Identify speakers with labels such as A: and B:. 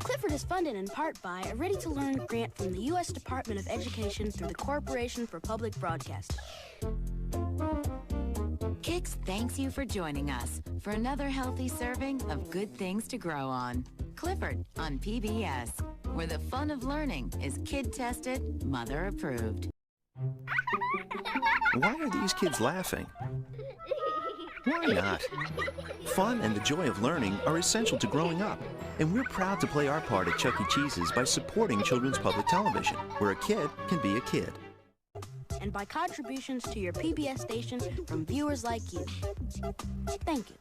A: Clifford is funded in part by a ready-to-learn grant from the U.S. Department of Education through the Corporation for Public Broadcasting.
B: Kix thanks you for joining us for another healthy serving of good things to grow on. Clifford on PBS, where the fun of learning is kid-tested, mother-approved.
C: Why are these kids laughing? Why not? Fun and the joy of learning are essential to growing up, and we're proud to play our part at Chuck E. Cheese's by supporting children's public television, where a kid can be a kid.
A: And by contributions to your PBS station from viewers like you. Thank you.